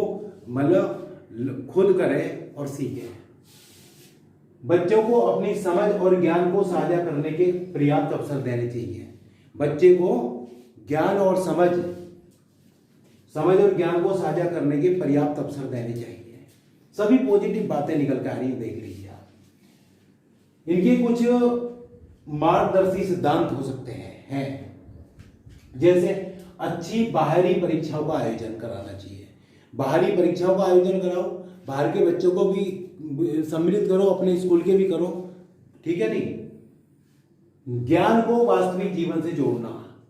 मतलब खुद करे और सीखे। बच्चों को अपनी समझ और ज्ञान को साझा करने के पर्याप्त अवसर देने चाहिए। बच्चे को ज्ञान और समझ और ज्ञान को साझा करने के पर्याप्त अवसर देने चाहिए। सभी पॉजिटिव बातें निकल के आ रही है, देख लीजिए आप। इनके कुछ मार्गदर्शी सिद्धांत हो सकते हैं जैसे अच्छी बाहरी परीक्षाओं का आयोजन कराना चाहिए। बाहरी परीक्षाओं का आयोजन कराओ, बाहर के बच्चों को भी सम्मिलित करो, अपने स्कूल के भी करो। ठीक है नहीं, ज्ञान को वास्तविक जीवन से जोड़ना।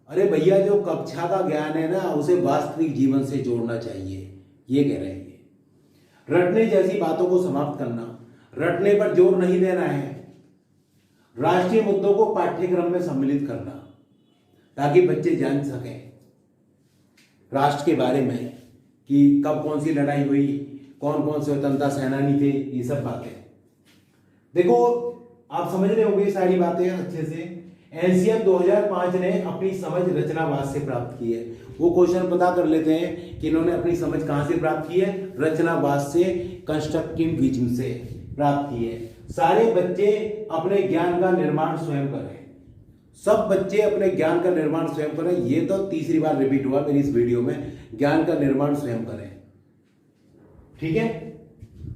अरे भैया जो कक्षा का ज्ञान है ना, उसे वास्तविक जीवन से जोड़ना चाहिए, ये कह रहे हैं। रटने जैसी बातों को समाप्त करना, रटने पर जोर नहीं देना है। राष्ट्रीय मुद्दों को पाठ्यक्रम में सम्मिलित करना ताकि बच्चे जान सकें राष्ट्र के बारे में कि कब कौन सी लड़ाई हुई, कौन कौन स्वतंत्रता सेनानी थे, ये सब बातें। देखो आप समझ रहे होंगे सारी बातें अच्छे से। एनसीएफ 2005 ने अपनी समझ रचनावाद से प्राप्त की है। वो क्वेश्चन पता कर लेते हैं कि इन्होंने अपनी समझ कहां से प्राप्त की है, रचनावाद से, कंस्ट्रक्टिव विजन से प्राप्त की है। सारे बच्चे अपने ज्ञान का निर्माण स्वयं करें, सब बच्चे अपने ज्ञान का निर्माण स्वयं करें। ये तो तीसरी बार रिपीट हुआ मेरी इस वीडियो में, ज्ञान का निर्माण स्वयं करें। ठीक है,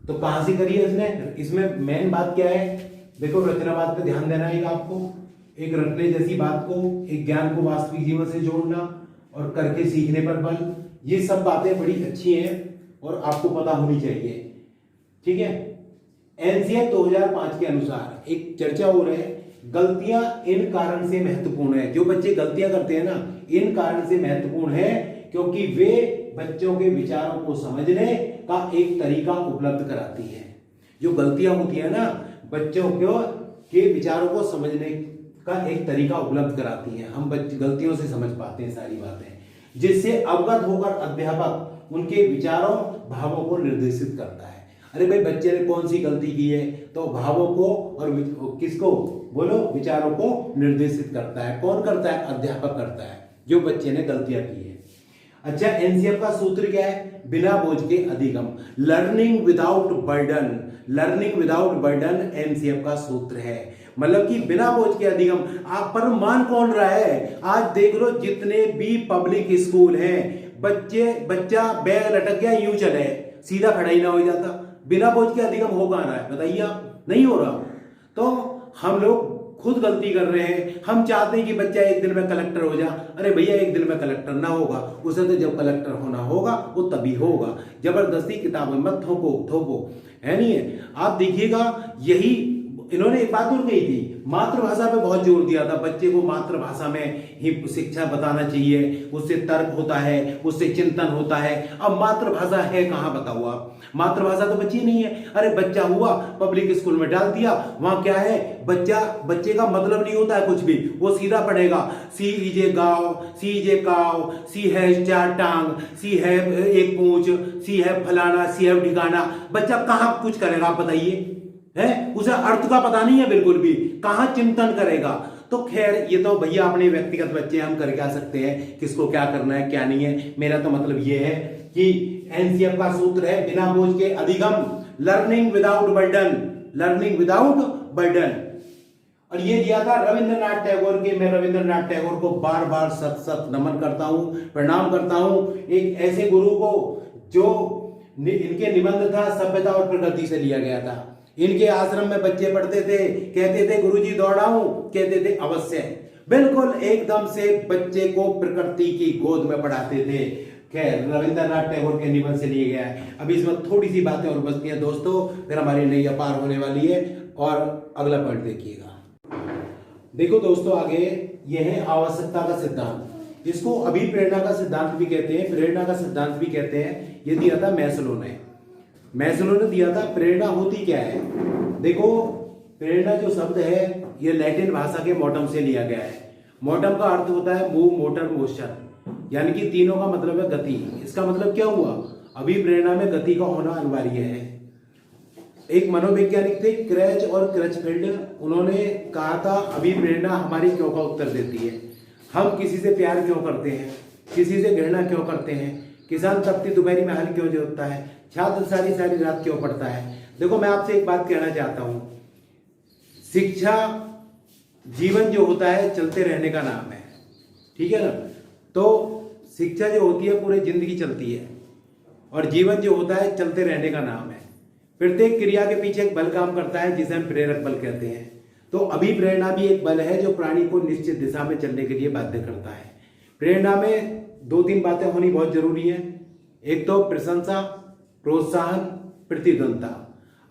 तो कहां से करिए इसने, इसमें मेन बात क्या है, देखो रचनावाद पे ध्यान देना है आपको, एक रटने जैसी बात को, एक ज्ञान को वास्तविक जीवन से जोड़ना और करके सीखने पर बल, ये सब बातें बड़ी अच्छी हैं और आपको पता होनी चाहिए। ठीक है, एनसीएफ 2005 के अनुसार एक चर्चा हो रही है, गलतियां इन कारण से महत्वपूर्ण है। जो बच्चे गलतियां करते हैं ना, इन कारण से महत्वपूर्ण है क्योंकि वे बच्चों के विचारों को समझने का एक तरीका उपलब्ध कराती है। जो गलतियां होती है ना, बच्चों के विचारों को समझने का एक तरीका उपलब्ध कराती हैं। हम गलतियों से समझ पाते हैं सारी बातें, जिससे अवगत होकर अध्यापक उनके विचारों भावों को निर्देशित करता है। अरे भाई बच्चे ने कौन सी गलती की है, तो भावों को और किसको बोलो, विचारों को निर्देशित करता है। कौन करता है, अध्यापक करता है, जो बच्चे ने गलतियां की है। अच्छा, एनसीएफ का सूत्र क्या है, बिना बोझ के अधिगम, learning without burden. Learning without burden NCF का सूत्र है, मतलब कि बिना बोझ के अधिगम। आप पर मान कौन रहा है, आज देख लो जितने भी पब्लिक स्कूल हैं, बच्चा बैग लटक गया यूं चले, सीधा खड़ा ही ना हो जाता, बिना बोझ के अधिगम हो कहां रहा है बताइए आप, नहीं हो रहा। तो हम लोग खुद गलती कर रहे हैं। हम चाहते हैं कि बच्चा एक दिन में कलेक्टर हो जा, अरे भैया एक दिन में कलेक्टर ना होगा, उसे तो जब कलेक्टर होना होगा वो तभी होगा। जबरदस्ती किताबें मत थोपो, है नहीं है। आप देखिएगा, यही इन्होंने एक बात और कही थी, मातृभाषा पे बहुत जोर दिया था। बच्चे को मातृभाषा में ही शिक्षा बताना चाहिए, उससे तर्क होता है, उससे चिंतन होता है। अब मातृभाषा है कहां, बताओ आप, मातृभाषा तो बच्ची नहीं है। अरे बच्चा हुआ, पब्लिक स्कूल में डाल दिया, वहां क्या है, बच्चे का मतलब नहीं होता है कुछ भी, वो सीधा पढ़ेगा सी इजे गाओ, सी इजे काओ, सी है 4 टांग, सी है 1 पूंछ, सी है फलाना, सी है ठिकाना। बच्चा कहां कुछ करेगा आप बताइए, है, उसे अर्थ का पता नहीं है बिल्कुल भी, कहां चिंतन करेगा। तो खैर ये तो भैया अपने व्यक्तिगत बच्चे, हम कर क्या सकते हैं, किसको क्या करना है क्या नहीं है। मेरा तो मतलब ये है कि एनसीएफ का सूत्र है, बिना बोझ के अधिगम, learning without burden, learning without burden. और ये दिया था रविंद्रनाथ टैगोर के। मैं रविंद्रनाथ टैगोर को बार बार सत सत नमन करता हूं, प्रणाम करता हूं, एक ऐसे गुरु को जो इनके निबंध था सभ्यता और प्रकृति से लिया गया था। इनके आश्रम में बच्चे पढ़ते थे, कहते थे गुरुजी दौड़ाऊं, कहते थे अवश्य, बिल्कुल एकदम से बच्चे को प्रकृति की गोद में पढ़ाते थे। खैर रविंद्रनाथ टैगोर के निबंध से लिए गया है। अभी इसमें थोड़ी सी बातें और बचती हैं दोस्तों, फिर हमारी नैया पार होने वाली है। और अगला पॉइंट देखिएगा। देखो दोस्तों आगे यह है आवश्यकता का सिद्धांत। इसको अभिप्रेरणा का सिद्धांत भी कहते हैं, प्रेरणा का सिद्धांत भी कहते हैं। ये दिया था मैस्लो ने। मैस्लो ने दिया था। प्रेरणा होती क्या है? देखो प्रेरणा जो शब्द है ये लैटिन भाषा के मोटम से लिया गया है। मोटम का अर्थ होता है मूव, मोटर, मोशन, यानी कि तीनों का मतलब है गति। इसका मतलब क्या हुआ? अभिप्रेरणा में गति का होना अनिवार्य है। एक मनोवैज्ञानिक थे क्रैच और क्रचफील्ड, उन्होंने कहा था अभिप्रेरणा हमारी क्यों का उत्तर देती है। हम किसी से प्यार क्यों करते हैं, किसी से घृणा क्यों करते हैं, किसान तपती दोपहरी में हल क्यों जोतता है, छात्र सारी सारी रात क्यों पढ़ता है। देखो मैं आपसे एक बात कहना चाहता हूं, शिक्षा जीवन जो होता है चलते रहने का नाम है, ठीक है ना। तो शिक्षा जो होती है पूरी जिंदगी चलती है, और जीवन जो होता है चलते रहने का नाम है। प्रत्येक क्रिया के पीछे एक बल काम करता है जिसे हम प्रेरक बल कहते हैं। तो अभिप्रेरणा भी एक बल है जो प्राणी को निश्चित दिशा में चलने के लिए बाध्य करता है। प्रेरणा में दो तीन बातें होनी बहुत जरूरी है। एक तो प्रशंसा, प्रोत्साहन, प्रतिद्वंदता।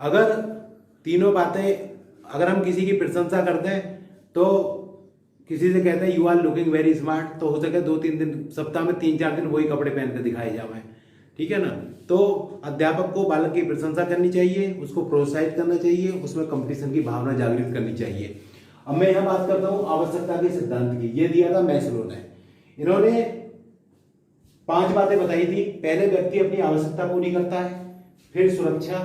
अगर तीनों बातें, अगर हम किसी की प्रशंसा करते हैं तो किसी से कहते हैं you are looking very smart, तो हो सके 2-3 दिन, सप्ताह में 3-4 दिन वही कपड़े पहन कर दिखाए जाए, ठीक है ना। तो अध्यापक को बालक की प्रशंसा करनी चाहिए, उसको प्रोत्साहित करना चाहिए, उसमें कंपटीशन की भावना जागृत करनी चाहिए। अब मैं यहां बात करता हूं आवश्यकता के सिद्धांत की। ये दिया था मैस्लो ने। इन्होंने 5 बातें बताई थी। पहले व्यक्ति अपनी आवश्यकता पूरी करता है, फिर सुरक्षा,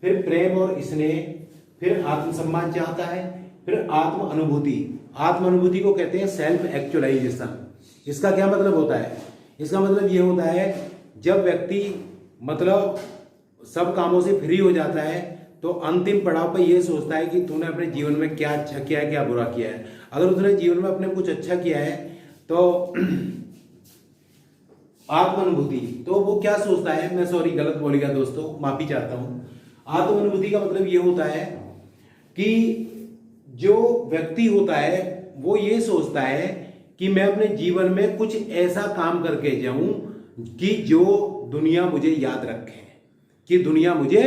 फिर प्रेम और स्नेह, फिर आत्मसम्मान चाहता है, फिर आत्म अनुभूति। आत्म अनुभूति को कहते हैं सेल्फ एक्चुअलाइजेशन। इसका क्या मतलब होता है? इसका मतलब ये होता है जब व्यक्ति मतलब सब कामों से फ्री हो जाता है तो अंतिम पड़ाव पर यह सोचता है कि तूने अपने जीवन में क्या अच्छा किया है, क्या बुरा किया है। अगर उसने जीवन में अपने कुछ अच्छा किया है तो आत्मानुभूति, तो वो क्या सोचता है, मैं सॉरी गलत बोल गया दोस्तों, माफी चाहता हूं। आत्मानुभूति का मतलब ये होता है कि जो व्यक्ति होता है वो ये सोचता है कि मैं अपने जीवन में कुछ ऐसा काम करके जाऊं कि जो दुनिया मुझे याद रखे, कि दुनिया मुझे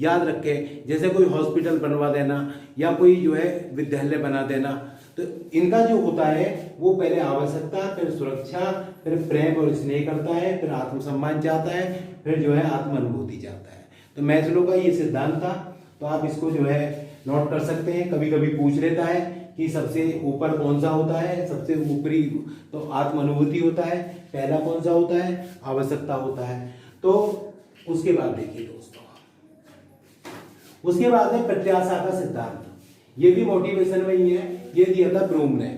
याद रखे। जैसे कोई हॉस्पिटल बनवा देना या कोई जो है विद्यालय बना देना। तो इनका जो होता है वो पहले आवश्यकता, फिर सुरक्षा, फिर प्रेम और स्नेह करता है, फिर आत्मसम्मान चाहता है, फिर जो है आत्म अनुभूति चाहता है। तो मैस्लो का ये सिद्धांत था। तो आप इसको जो है नोट कर सकते हैं। कभी कभी पूछ लेता है कि सबसे ऊपर कौन सा होता है, सबसे ऊपरी तो आत्म अनुभूति होता है, पहला कौन सा होता है, आवश्यकता होता है। तो उसके बाद देखिए दोस्तों, उसके बाद है प्रत्याशा का सिद्धांत। ये भी मोटिवेशन में ही है, ये दिया था ब्रूम ने।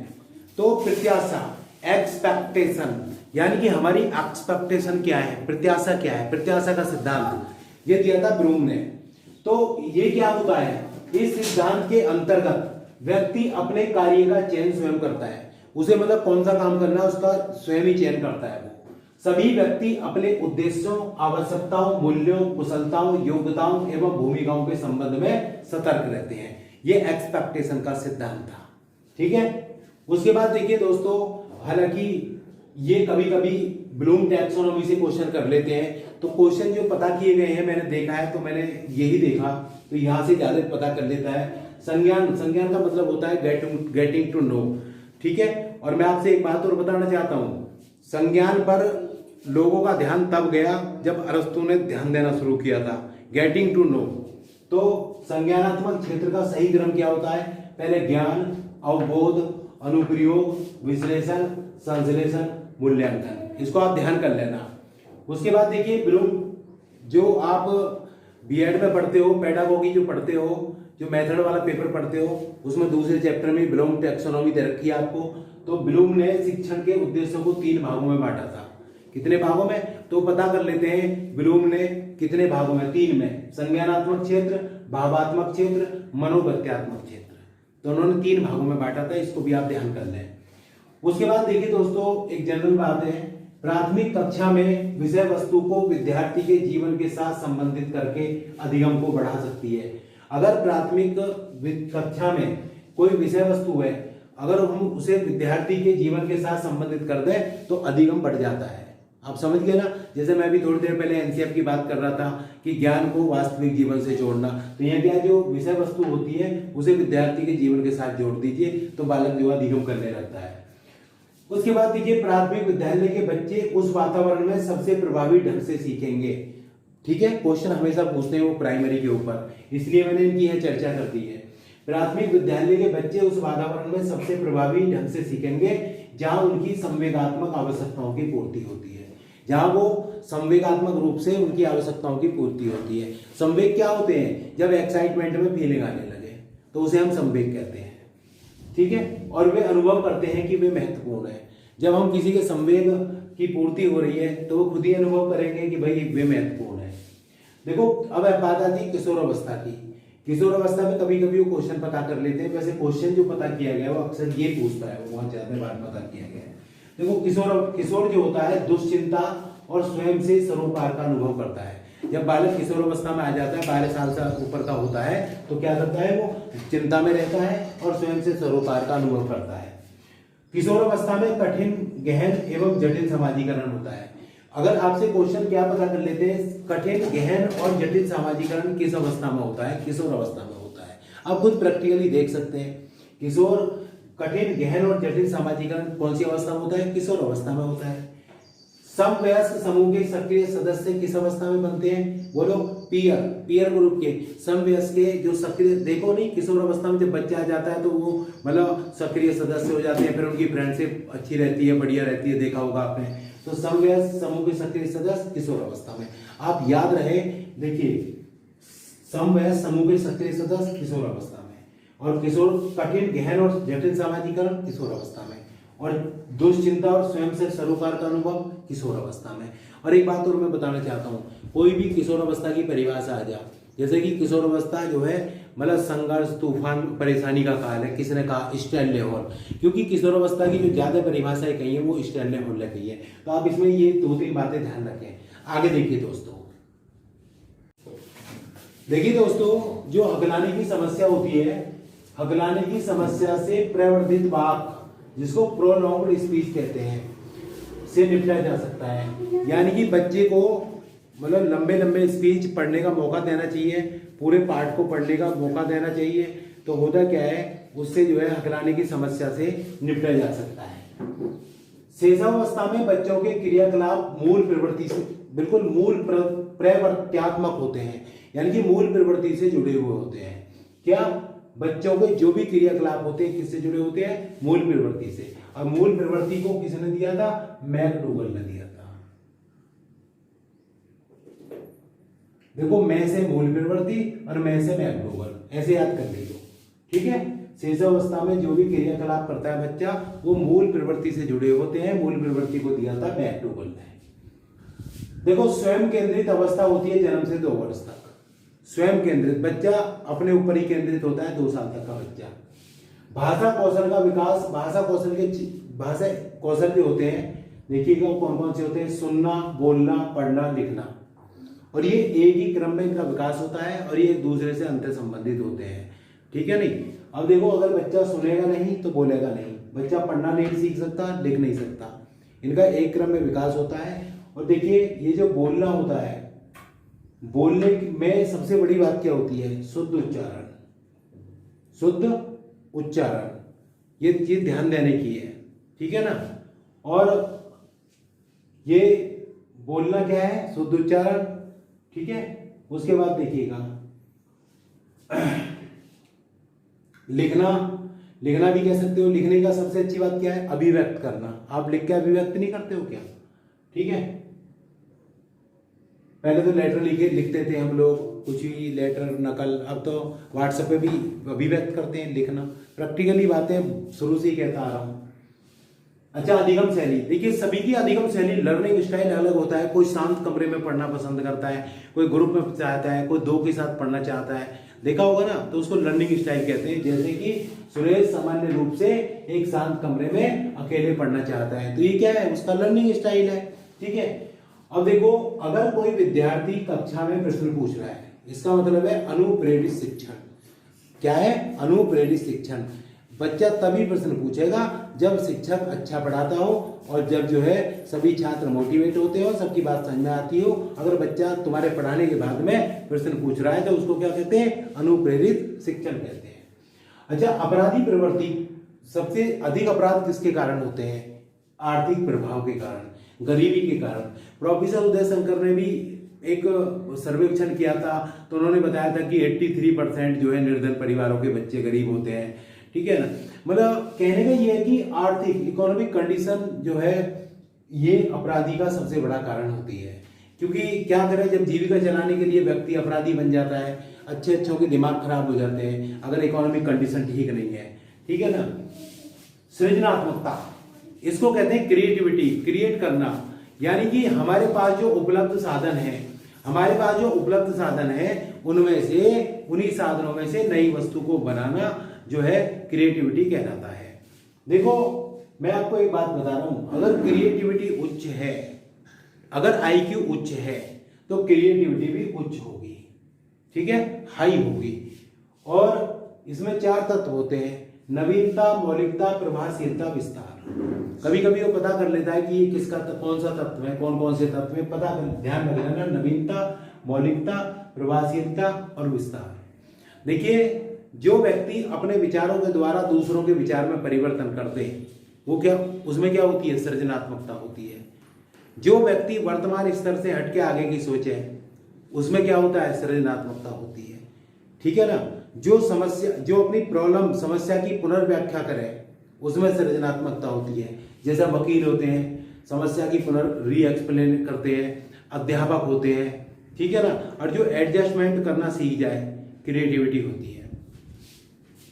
तो प्रत्याशा, एक्सपेक्टेशन, यानी कि हमारी एक्सपेक्टेशन क्या है, प्रत्याशा क्या है, प्रत्याशा का सिद्धांत ये दिया था ब्रूम ने। तो ये क्या होता है, इस सिद्धांत के अंतर्गत व्यक्ति अपने कार्य का चयन स्वयं करता है। उसे मतलब कौन सा काम करना है उसका स्वयं ही चयन करता है वो। सभी व्यक्ति अपने उद्देश्यों, आवश्यकताओं, मूल्यों, कुशलताओं, योग्यताओं एवं भूमिकाओं के संबंध में सतर्क रहते हैं। ये एक्सपेक्टेशन का सिद्धांत था, ठीक है। उसके बाद देखिए दोस्तों, हालांकि ये कभी कभी ब्लूम टैक्सोनॉमी से क्वेश्चन कर लेते हैं। तो क्वेश्चन जो पता किए गए हैं मैंने देखा है, तो मैंने यही देखा, तो यहां से ज्यादा पता कर लेता है। संज्ञान, संज्ञान का मतलब होता है गेटिंग टू नो, ठीक है। और मैं आपसे एक बात और बताना चाहता हूं, संज्ञान पर लोगों का ध्यान तब गया जब अरस्तु ने ध्यान देना शुरू किया था, गेटिंग टू नो। तो संज्ञानात्मक क्षेत्र का सही क्रम क्या होता है? पहले ज्ञान, अवबोध, अनुप्रयोग, विश्लेषण, संश्लेषण, मूल्यांकन। इसको आप ध्यान कर लेना। उसके बाद देखिए ब्लूम, जो आप बीएड में पढ़ते हो, पेडागोगी जो पढ़ते हो, जो मेथड वाला पेपर पढ़ते हो, उसमें दूसरे चैप्टर में ब्लूम टैक्सोनॉमी दे रखी है आपको। तो ब्लूम ने शिक्षण के उद्देश्यों को 3 भागों में बांटा था। कितने भागों में? तो पता कर लेते हैं ब्लूम ने कितने भागों में, 3 में, संज्ञानात्मक क्षेत्र, भावात्मक क्षेत्र, मनोगत्यात्मक क्षेत्र। तो उन्होंने 3 भागों में बांटा था, इसको भी आप ध्यान कर लें। उसके बाद देखिए दोस्तों, एक जनरल बात है, प्राथमिक कक्षा में विषय वस्तु को विद्यार्थी के जीवन के साथ संबंधित करके अधिगम को बढ़ा सकती है। अगर प्राथमिक कक्षा में कोई विषय वस्तु है, अगर हम उसे विद्यार्थी के जीवन के साथ संबंधित कर दें तो अधिगम बढ़ जाता है। आप समझ गए ना? जैसे मैं भी थोड़ी देर पहले एनसीएफ की बात कर रहा था कि ज्ञान को वास्तविक जीवन से जोड़ना, तो यहाँ क्या जो विषय वस्तु होती है उसे विद्यार्थी के जीवन के साथ जोड़ दीजिए तो बालक जो अधिगम करने लगता है। उसके बाद देखिए, प्राथमिक विद्यालय के बच्चे उस वातावरण में सबसे प्रभावी ढंग से सीखेंगे। ठीक है, क्वेश्चन हमेशा पूछते हैं वो प्राइमरी के ऊपर, इसलिए मैंने इनकी यह चर्चा कर दी है। प्राथमिक विद्यालय के बच्चे उस वातावरण में सबसे प्रभावी ढंग से सीखेंगे जहां उनकी संवेगात्मक आवश्यकताओं की पूर्ति होती है, जहां वो संवेगात्मक रूप से उनकी आवश्यकताओं की पूर्ति होती है। संवेग क्या होते हैं? जब एक्साइटमेंट में फीलिंग आने लगे तो उसे हम संवेग कहते हैं। ठीक है, और वे अनुभव करते हैं कि वे महत्वपूर्ण है। जब हम किसी के संवेग की पूर्ति हो रही है तो वो खुद ही अनुभव करेंगे कि भाई वे महत्वपूर्ण है। देखो, अब बात आती है किशोर अवस्था की। किशोर अवस्था में कभी कभी वो क्वेश्चन पता कर लेते हैं। वैसे क्वेश्चन जो पता किया गया वो अक्सर ये पूछता है, वो बहुत ज्यादा बार पता किया गया है। देखो, किशोर जो होता है दुश्चिंता और स्वयं से सरोकार का अनुभव करता है। जब बालक किशोर अवस्था में आ जाता है, 12 साल से ऊपर का होता है, तो क्या करता है? वो चिंता में रहता है और स्वयं से सरोकार का अनुभव करता है। किशोर अवस्था में कठिन, गहन एवं जटिल समाजीकरण होता है। अगर आपसे क्वेश्चन क्या पता कर लेते हैं, कठिन, गहन और जटिल समाजीकरण किस अवस्था में होता है? किशोर अवस्था में होता है। आप खुद प्रैक्टिकली देख सकते हैं, किशोर कठिन, गहन और जटिल समाजीकरण कौन सी अवस्था में होता है? किशोर अवस्था में होता है। समवयस्क समूह के सक्रिय सदस्य किस अवस्था में बनते हैं? बोलो, पीयर ग्रुप के समवयस्क के जो सक्रिय, देखो नहीं, किशोर अवस्था में जब बच्चा आ जाता है तो वो मतलब सक्रिय सदस्य हो जाते हैं, फिर उनकी फ्रेंडशिप अच्छी रहती है, बढ़िया रहती है, देखा होगा आपने। तो समवयस्क समूह के सक्रिय सदस्य किशोर अवस्था में। आप याद रहे, देखिए, समवयस्क समूह के सक्रिय सदस्य किशोर अवस्था में, और किशोर कठिन, गहन और जटिल समाजीकरण किशोर अवस्था में, और दुश्चिंता और स्वयं से सरोकार का अनुभव किशोर अवस्था में। और एक बात और मैं बताना चाहता हूँ, कोई भी किशोर अवस्था की परिभाषा आ जा, जैसे कि किशोर अवस्था जो है मतलब संघर्ष, तूफान, परेशानी का काल है, किसने कहा? Stanley hall. क्योंकि किशोर अवस्था की जो ज्यादा परिभाषाएं कही है वो स्टैनले हॉल ने कही है। तो आप इसमें ये 2-3 बातें ध्यान रखें। आगे देखिए दोस्तों, जो हकलाने की समस्या होती है, हकलाने की समस्या से प्रवर्धित वाक, जिसको प्रोलॉन्ग्ड स्पीच कहते हैं, से निपटा जा सकता है। यानी कि बच्चे को मतलब लंबे लंबे स्पीच पढ़ने का मौका देना चाहिए, पूरे पाठ को पढ़ने का मौका देना चाहिए। तो होता क्या है, उससे जो है हकलाने की समस्या से निपटा जा सकता है। शेषावस्था में बच्चों के क्रियाकलाप मूल प्रवृत्ति से बिल्कुल मूल प्रवर्त्यात्मक होते हैं, यानी कि मूल प्रवृत्ति से जुड़े हुए होते हैं। क्या? बच्चों के जो भी क्रियाकलाप होते हैं किससे जुड़े होते हैं? मूल प्रवृत्ति से। और मूल प्रवृत्ति को किसने दिया था? मैकडूगल ने दिया था। देखो, मैं से मूल प्रवृत्ति और मैं से मैकडूगल, ऐसे याद कर लीजिए। ठीक है, शेषावस्था में जो भी क्रियाकलाप करता है बच्चा, वो मूल प्रवृत्ति से जुड़े होते हैं। मूल प्रवृत्ति को दिया था मैकडूगल ने। देखो, स्वयं केंद्रित अवस्था होती है जन्म से 2 वर्ष तक। स्वयं केंद्रित, बच्चा अपने ऊपर ही केंद्रित होता है 2 साल तक का बच्चा। भाषा कौशल का विकास, भाषा कौशल जो होते हैं, देखिएगा कौन कौन से होते हैं? सुनना, बोलना, पढ़ना, लिखना। और ये एक ही क्रम में इनका विकास होता है और ये एक दूसरे से अंतर संबंधित होते हैं। ठीक है नहीं? अब देखो, अगर बच्चा सुनेगा नहीं तो बोलेगा नहीं, बच्चा पढ़ना नहीं सीख सकता, लिख नहीं सकता। इनका एक क्रम में विकास होता है। और देखिए, ये जो बोलना होता है, बोलने में सबसे बड़ी बात क्या होती है? शुद्ध उच्चारण। शुद्ध उच्चारण, ये चीज ध्यान देने की है। ठीक है ना? और ये बोलना क्या है? शुद्ध उच्चारण। ठीक है, उसके बाद देखिएगा लिखना, लिखना भी कह सकते हो। लिखने का सबसे अच्छी बात क्या है? अभिव्यक्त करना। आप लिख के अभिव्यक्त नहीं करते हो क्या? ठीक है, पहले तो लेटर लिखते थे हम लोग, कुछ भी लेटर नकल, अब तो व्हाट्सएप पे भी अभिव्यक्त करते हैं लिखना। प्रैक्टिकली बातें शुरू से ही कहता आ रहा हूँ। अच्छा, अधिगम शैली, देखिए सभी की अधिगम शैली, लर्निंग स्टाइल अलग होता है। कोई शांत कमरे में पढ़ना पसंद करता है, कोई ग्रुप में चाहता है, कोई दो के साथ पढ़ना चाहता है, देखा होगा ना, तो उसको लर्निंग स्टाइल कहते हैं। जैसे कि सुरेश सामान्य रूप से एक शांत कमरे में अकेले पढ़ना चाहता है, तो ये क्या है, उसका लर्निंग स्टाइल है। ठीक है, अब देखो, अगर कोई विद्यार्थी कक्षा में प्रश्न पूछ रहा है, इसका मतलब है अनुप्रेरित शिक्षण। क्या है, अनुप्रेरित शिक्षण। बच्चा तभी प्रश्न पूछेगा जब शिक्षक अच्छा पढ़ाता हो और जब जो है सभी छात्र मोटिवेट होते हो, सबकी बात समझ में आती हो। अगर बच्चा तुम्हारे पढ़ाने के बाद में प्रश्न पूछ रहा है तो उसको क्या कहते हैं, अनुप्रेरित शिक्षण कहते हैं। अच्छा, अपराधी प्रवृत्ति, सबसे अधिक अपराध किसके कारण होते हैं, आर्थिक प्रभाव के कारण, गरीबी के कारण। प्रोफेसर उदय शंकर ने भी एक सर्वेक्षण किया था, तो उन्होंने बताया था कि 83% जो है निर्धन परिवारों के बच्चे गरीब होते हैं। ठीक है ना, मतलब कहने का ये है कि आर्थिक इकोनॉमिक कंडीशन जो है ये अपराधी का सबसे बड़ा कारण होती है। क्योंकि क्या करें, जब जीविका चलाने के लिए व्यक्ति अपराधी बन जाता है, अच्छे अच्छों के दिमाग खराब हो जाते हैं अगर इकोनॉमिक कंडीशन ठीक नहीं है। ठीक है ना, सृजनात्मकता, इसको कहते हैं क्रिएटिविटी, क्रिएट करना। यानी कि हमारे पास जो उपलब्ध साधन है, हमारे पास जो उपलब्ध साधन है उनमें से, उन्हीं साधनों में से नई वस्तु को बनाना जो है क्रिएटिविटी कहलाता है। देखो, मैं आपको एक बात बता रहा हूं, अगर क्रिएटिविटी उच्च है, अगर आईक्यू उच्च है तो क्रिएटिविटी भी उच्च होगी। ठीक है, हाई होगी। और इसमें 4 तत्व होते हैं, नवीनता, मौलिकता, प्रभावशीलता, विस्तार। कभी कभी वो पता कर लेता है कि ये किसका कौन सा तत्व है, कौन कौन से तत्व है, पता कर, ध्यान रख लेना, नवीनता, मौलिकता, प्रभावशीलता और विस्तार। देखिए, जो व्यक्ति अपने विचारों के द्वारा दूसरों के विचार में परिवर्तन करते हैं, वो क्या, उसमें क्या होती है, सृजनात्मकता होती है। जो व्यक्ति वर्तमान स्तर से हटके आगे की सोचे, उसमें क्या होता है, सृजनात्मकता होती है। ठीक है ना, जो समस्या, जो अपनी प्रॉब्लम, समस्या की पुनर्व्याख्या करे, उसमें सृजनात्मकता होती है। जैसे वकील होते हैं, समस्या की री एक्सप्लेन करते हैं, अध्यापक होते हैं। ठीक है ना, और जो एडजस्टमेंट करना सीख जाए, क्रिएटिविटी होती है।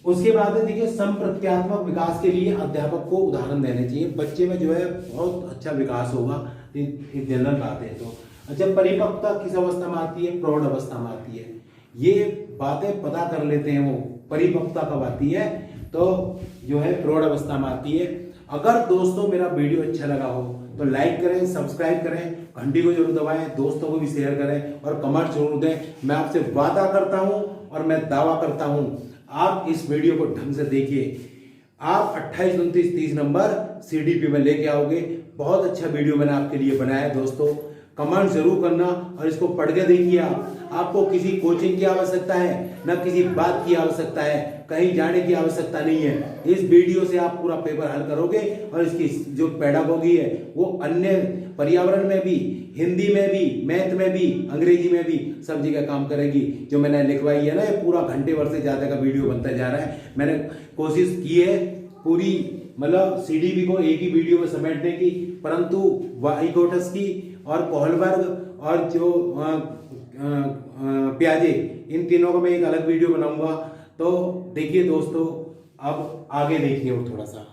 उसके बाद देखिए, संप्रत्यात्मक विकास के लिए अध्यापक को उदाहरण देने चाहिए। बच्चे में जो है बहुत अच्छा विकास होगा, जनरल बात है। तो अच्छा, परिपक्वता किस अवस्था में आती है, प्रौढ़ अवस्था में आती है। ये बातें पता कर लेते हैं वो, परिपक्वता कब आती है, तो जो है प्रौढ़ अवस्था में आती है। अगर दोस्तों मेरा वीडियो अच्छा लगा हो तो लाइक करें, सब्सक्राइब करें, घंटी को जरूर दबाएं, दोस्तों को भी शेयर करें और कमेंट जरूर दें। मैं आपसे वादा करता हूं और मैं दावा करता हूं, आप इस वीडियो को ढंग से देखिए, आप 28, 29, 30 नंबर CDP में लेके आओगे। बहुत अच्छा वीडियो मैंने आपके लिए बनाया है दोस्तों, कमेंट जरूर करना और इसको पढ़ के देखिए। आपको किसी कोचिंग की आवश्यकता है, न किसी बात की आवश्यकता है, कहीं जाने की आवश्यकता नहीं है। इस वीडियो से आप पूरा पेपर हल करोगे और इसकी जो पेडागोगी है वो अन्य पर्यावरण में भी, हिंदी में भी, मैथ में भी, अंग्रेजी में भी सब जगह काम करेगी। जो मैंने लिखवाई है ना, ये पूरा घंटे भर से ज्यादा का वीडियो बनता जा रहा है। मैंने कोशिश की है पूरी, मतलब CDP को एक ही वीडियो में समेटने की, परंतु वाइगोटस्की और कोहलबर्ग और जो प्याजे, इन तीनों का मैं एक अलग वीडियो बनाऊंगा। तो देखिए दोस्तों, अब आगे देखिए और थोड़ा सा